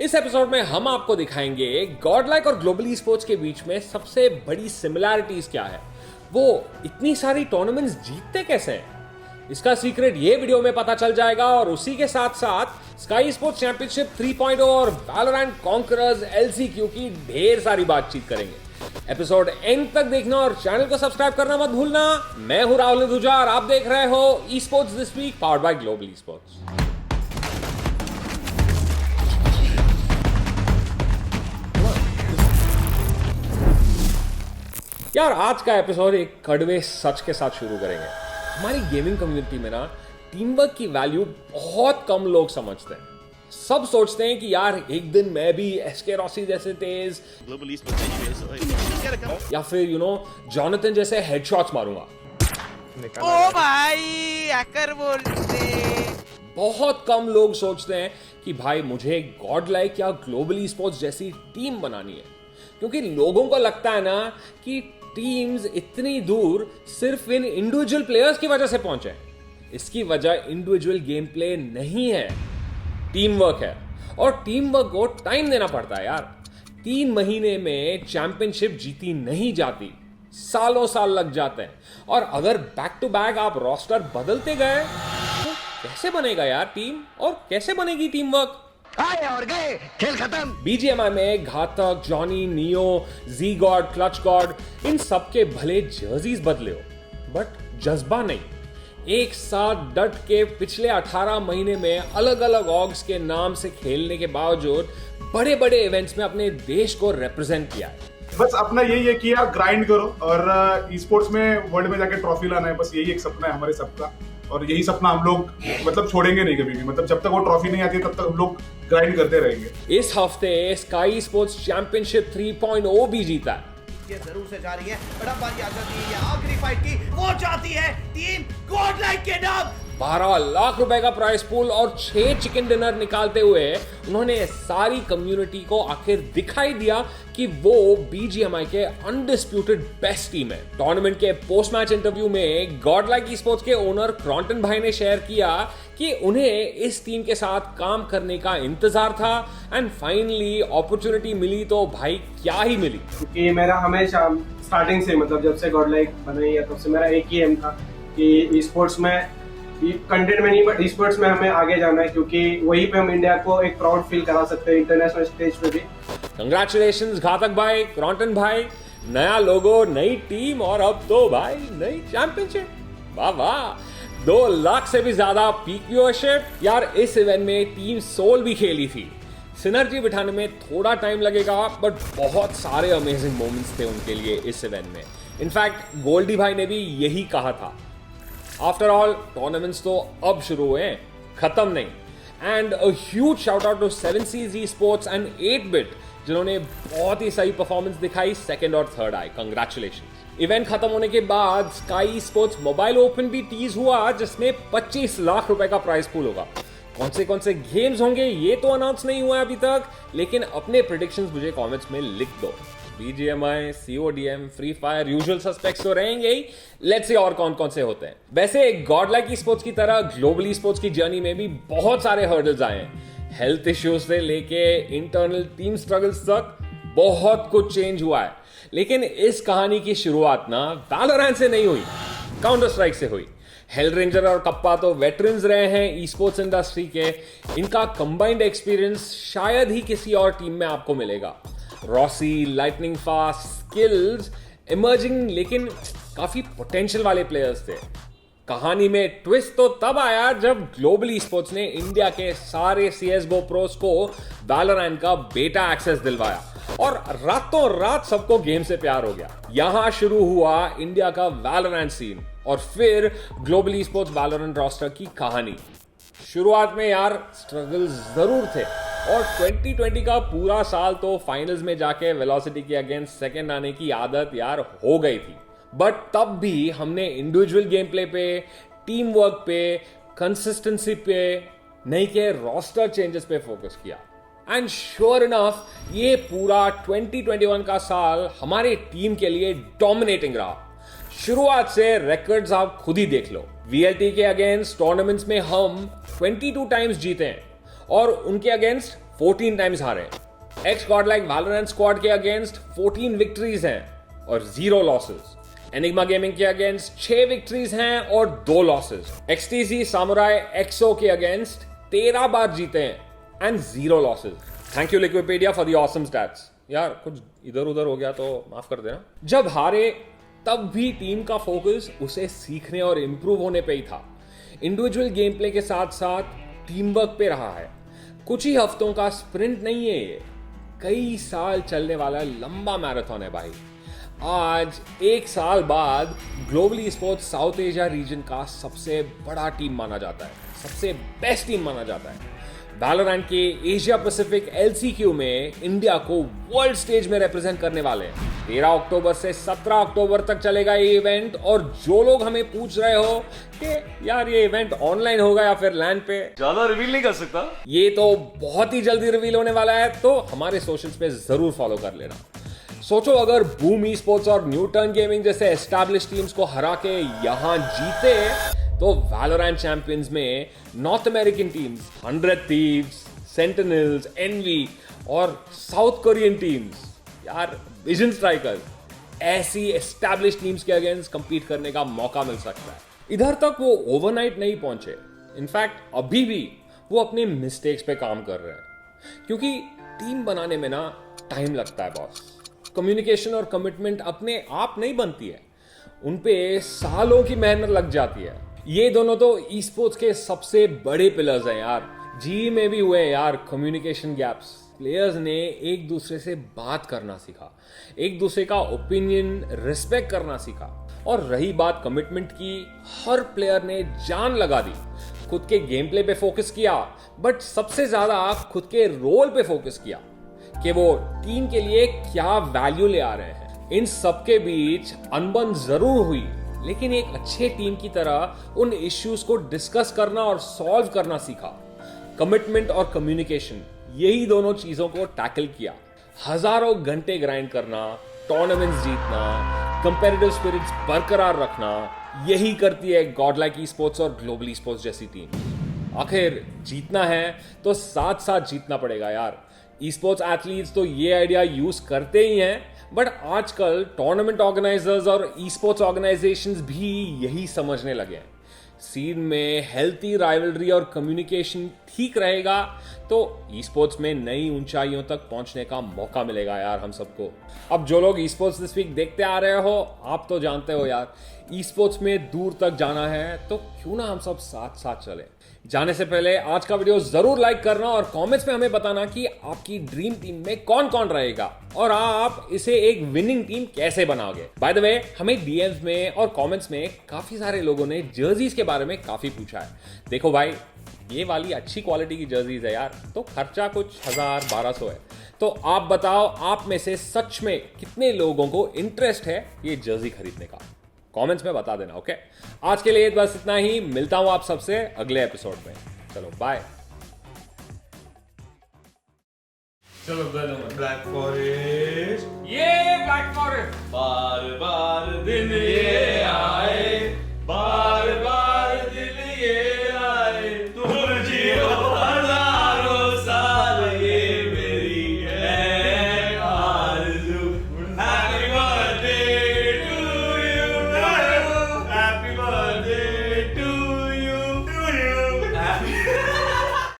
इस एपिसोड में हम आपको दिखाएंगे गॉडलाइक और ग्लोबल ई स्पोर्ट्स के बीच में सबसे बड़ी सिमिलैरिटीज क्या है, वो इतनी सारी टूर्नामेंट्स जीतते कैसे हैं। इसका सीक्रेट ये वीडियो में पता चल जाएगा और उसी के साथ साथ स्काई स्पोर्ट्स चैंपियनशिप 3.0 और वैलोरेंट कॉन्करर्स LCQ की ढेर सारी बातचीत करेंगे। एपिसोड एंड तक देखना और चैनल को सब्सक्राइब करना मत भूलना। मैं हूं राहुल नथुजा और आप देख रहे हो esports this week powered by global esports. यार आज का एपिसोड एक कड़वे सच के साथ शुरू करेंगे। हमारी गेमिंग कम्युनिटी में ना टीम वर्क की वैल्यू बहुत कम लोग समझते हैं। सब सोचते हैं कि यार एक दिन मैं भी एसके रॉसी जैसे तेज या फिर जॉनथन जैसे हेडशॉट्स मारूंगा। ओ भाई हैकर बोलते। बहुत कम लोग सोचते हैं कि भाई मुझे गॉडलाइक या ग्लोबल ई स्पोर्ट्स जैसी टीम बनानी है, क्योंकि लोगों को लगता है ना कि टीम्स इतनी दूर सिर्फ इन इंडिविजुअल प्लेयर्स की वजह से पहुंचे। इसकी वजह इंडिविजुअल गेम प्ले नहीं है, टीम वर्क है। और टीम वर्क को टाइम देना पड़ता है यार। 3 महीने में चैंपियनशिप जीती नहीं जाती, सालों साल लग जाते हैं। और अगर बैक टू बैक आप रोस्टर बदलते गए तो कैसे बनेगा यार टीम, और कैसे बनेगी टीम वर्क। आए और गए, खेल खत्म। BGMI में घातक, जॉनी, नियो, जी गॉड, क्लच गॉड, इन सबके भले जर्सीज बदले हो, बट जज्बा नहीं। एक साथ डट के पिछले 18 महीने में अलग अलग ऑग्स के नाम से खेलने के बावजूद बड़े बड़े इवेंट्स में अपने देश को रिप्रेजेंट किया है। बस अपना यही है कि आप ग्राइंड करो और ई स्पोर्ट्स में वर्ल्ड में जाके ट्रॉफी लाना है। बस यही एक सपना है हमारे सबका, और यही सपना हम लोग छोड़ेंगे नहीं कभी भी। जब तक वो ट्रॉफी नहीं आती तब तक हम लोग ग्राइंड करते रहेंगे। इस हफ्ते स्काई स्पोर्ट्स चैंपियनशिप 3.0 भी जीता है। ये जरूर से जा रही है, बड़ा बारी आ जाती है, ये आखिरी फाइट की वो जाती है टीम गॉडलाइक के नाम। 12 लाख रुपए का प्राइस पूल और 6 चिकन डिनर निकालते हुए उन्होंने सारी कम्युनिटी को आखिर दिखाई दिया कि वो BGMI के अनडिस्प्यूटेड बेस्ट टीम है। टूर्नामेंट के पोस्ट मैच इंटरव्यू में गॉडलाइक ई स्पोर्ट्स के ओनर क्रॉन्टन भाई ने शेयर किया कि उन्हें इस टीम के साथ काम करने का इंतजार था, एंड फाइनली अपॉर्चुनिटी मिली तो भाई क्या ही मिली। क्योंकि मेरा हमेशा स्टार्टिंग से जब से गॉडलाइक बनाई है तब से मेरा एक ही एम था कि ई स्पोर्ट्स में, कंटेंट में नहीं बट ई स्पोर्ट्स में हमें आगे जाना है, क्योंकि वहीं पे हम इंडिया को एक प्राउड फील करा सकते हैं इंटरनेशनल स्टेज पे भी। कंग्रेचुलेशंस घातक भाई, क्रॉन्टन भाई, नया लोगो, नई टीम और अब तो भाई नई चैंपियनशिप। वाह वाह, 2 लाख से भी ज्यादा पीक व्यूअरशिप। यार इस इवेंट में टीम सोल भी खेली थी। सिनर्जी बिठाने में थोड़ा टाइम लगेगा, बट बहुत सारे अमेजिंग मोमेंट्स थे उनके लिए इस इवेंट में। इनफैक्ट गोल्डी भाई ने भी यही कहा था, आफ्टर ऑल टूर्नामेंट्स तो अब शुरू हुए हैं, खत्म नहीं। And a huge shout out to 7Seas Esports and 8-Bit, जिन्होंने बहुत ही सही परफॉर्मेंस दिखाई, सेकंड और थर्ड आए। कंग्रेचुलेशंस। इवेंट खत्म होने के बाद स्काई स्पोर्ट्स मोबाइल ओपन भी टीज हुआ, जिसमें 25 लाख रुपए का प्राइस पूल होगा। कौन से गेम्स होंगे ये तो अनाउंस नहीं हुआ अभी तक, लेकिन अपने प्रेडिक्शंस मुझे कमेंट्स में लिख दो। BGMI, CODM, free fire, usual suspects तो रहेंगे ही। लेट्स सी और कौन कौन से होते हैं। वैसे गॉडलाइक ई स्पोर्ट्स की तरह ग्लोबल ई स्पोर्ट्स की जर्नी में भी बहुत सारे हर्डल्स आए हैं। हेल्थ इश्यूज से लेके इंटरनल टीम स्ट्रगल्स तक बहुत कुछ चेंज हुआ है। लेकिन इस कहानी की शुरुआत ना वैलोरेंट से नहीं हुई, काउंटर स्ट्राइक से हुई। हेल रेंजर और कप्पा तो वेटरन्स रहे हैं ई स्पोर्ट्स इंडस्ट्री के। इनका कंबाइंड एक्सपीरियंस शायद ही किसी और टीम में आपको मिलेगा। Rossi, lightning fast, skills, emerging लेकिन काफी पोटेंशियल वाले प्लेयर्स थे। कहानी में ट्विस्ट तो तब आया जब ग्लोबल ई स्पोर्ट्स ने इंडिया के सारे CSGO प्रोस को वैलोरेंट का बेटा एक्सेस दिलवाया, और रातों रात सबको गेम से प्यार हो गया। यहां शुरू हुआ इंडिया का वैलोरेंट सीन, और फिर global esports Valorant roster की कहानी। शुरुआत में यार स्ट्रगल्स जरूर थे, और 2020 का पूरा साल तो फाइनल्स में जाके वेलोसिटी के अगेंस्ट सेकंड आने की आदत यार हो गई थी। बट तब भी हमने इंडिविजुअल गेम प्ले पे, टीम वर्क पे, कंसिस्टेंसी पे, नहीं के रोस्टर चेंजेस पे फोकस किया। एंड श्योर इनफ ये पूरा 2021 का साल हमारी टीम के लिए डोमिनेटिंग रहा। शुरुआत से रिकॉर्ड्स आप खुद ही देख लो। VLT के अगेंस्ट टूर्नामेंट्स में हम 22 टाइम्स जीते हैं, और उनके अगेंस्ट 14 टाइम्स हारे। एक्स गॉडलाइक वैलोरेंट स्क्वाड के अगेंस्ट 14 विक्ट्रीज हैं और 0 लॉसेस। एनिग्मा गेमिंग के अगेंस्ट 6 विक्ट्रीज हैं और 2 लॉसेस। XTC सामुराई एक्सो के अगेंस्ट 13 बार जीते हैं and 0 losses. Thank you Liquipedia for the awesome stats. यार कुछ इधर उधर हो गया तो माफ कर देना। जब हारे तब भी टीम का फोकस उसे सीखने और इंप्रूव होने पे ही था। इंडिविजुअल गेम प्ले के साथ साथ टीम वर्क पे रहा है। कुछ ही हफ्तों का स्प्रिंट नहीं है ये, कई साल चलने वाला लंबा मैराथन है भाई। आज 1 साल बाद globally sports south Asia region का सबसे बड़ा टीम माना जाता है, सबसे बेस्ट टीम माना जाता है। वैलोरेंट के एशिया पैसिफिक LCQ में इंडिया को वर्ल्ड स्टेज में रिप्रेजेंट करने वाले हैं। 13 अक्टूबर से 17 अक्टूबर तक चलेगा ये इवेंट। और जो लोग हमें पूछ रहे हो कि यार ये इवेंट ऑनलाइन होगा या फिर लैंड पे, ज्यादा रिवील नहीं कर सकता। ये तो बहुत ही जल्दी रिवील होने वाला है, तो हमारे सोशल्स पे जरूर फॉलो कर लेना। सोचो अगर बूम ई स्पोर्ट्स और न्यूटन गेमिंग जैसे एस्टैब्लिश टीम्स को हरा के यहां जीते तो वैलोरेंट चैंपियंस में North American teams 100 thieves, Sentinels, NV और साउथ कोरियन टीम्स, यार विजन स्ट्राइकर्स, ऐसी एस्टैब्लिश टीम्स के अगेंस्ट कंपीट करने का मौका मिल सकता है। इधर तक वो ओवरनाइट नहीं पहुंचे। इनफैक्ट अभी भी वो अपने मिस्टेक्स पे काम कर रहे हैं, क्योंकि टीम बनाने में ना टाइम लगता है बॉस। कम्युनिकेशन और कमिटमेंट अपने आप नहीं बनती है, उनपे सालों की मेहनत लग जाती है। ये दोनों तो ई स्पोर्ट्स के सबसे बड़े पिलर्स हैं यार। जी में भी हुए यार कम्युनिकेशन गैप्स। प्लेयर्स ने एक दूसरे से बात करना सीखा, एक दूसरे का ओपिनियन रिस्पेक्ट करना सीखा। और रही बात कमिटमेंट की, हर प्लेयर ने जान लगा दी, खुद के गेम प्ले पे फोकस किया, बट सबसे ज्यादा खुद के रोल पे फोकस किया कि वो टीम के लिए क्या वैल्यू ले आ रहे हैं। इन सबके बीच अनबन जरूर हुई, लेकिन एक अच्छे टीम की तरह उन इश्यूज को डिस्कस करना और सॉल्व करना सीखा। कमिटमेंट और कम्युनिकेशन, यही दोनों चीजों को टैकल किया। हजारों घंटे ग्राइंड करना, टूर्नामेंट्स जीतना, कंपेटिटिव स्पिरिट्स बरकरार रखना, यही करती है गॉडलाइक ई स्पोर्ट्स और ग्लोबल ई स्पोर्ट्स जैसी टीम। आखिर जीतना है तो साथ साथ जीतना पड़ेगा यार। ई स्पोर्ट्स एथलीट्स तो ये आइडिया यूज करते ही हैं, बट आजकल टूर्नामेंट ऑर्गेनाइजर्स और ई स्पोर्ट्स ऑर्गेनाइजेशंस भी यही समझने लगे हैं। सीन में हेल्थी राइवलरी और कम्युनिकेशन ठीक रहेगा तो ई स्पोर्ट्स में नई ऊंचाइयों तक पहुंचने का मौका मिलेगा यार हम सबको। अब जो लोग ई स्पोर्ट्स दिस वीक देखते आ रहे हो, आप तो जानते हो यार, ई स्पोर्ट्स में दूर तक जाना है तो क्यों ना हम सब साथ साथ चले। जाने से पहले आज का वीडियो जरूर लाइक करना और कमेंट्स में हमें बताना कि आपकी ड्रीम टीम में कौन कौन रहेगा और आप इसे एक विनिंग टीम कैसे बनाओगे। बाय द वे, हमें डीएम्स में और कमेंट्स में काफी सारे लोगों ने जर्सीज के बारे में काफी पूछा है। देखो भाई, ये वाली अच्छी क्वालिटी की जर्सीज है यार, तो खर्चा कुछ 1000-1200 है। तो आप बताओ, आप में से सच में कितने लोगों को इंटरेस्ट है ये जर्सी खरीदने का? कमेंट्स में बता देना। ओके, आज के लिए बस इतना ही। मिलता हूं आप सबसे अगले एपिसोड में। चलो बाय। चलो ब्लैक फॉरेस्ट, ये ब्लैक फॉरेस्ट बार बार दिन ये आए।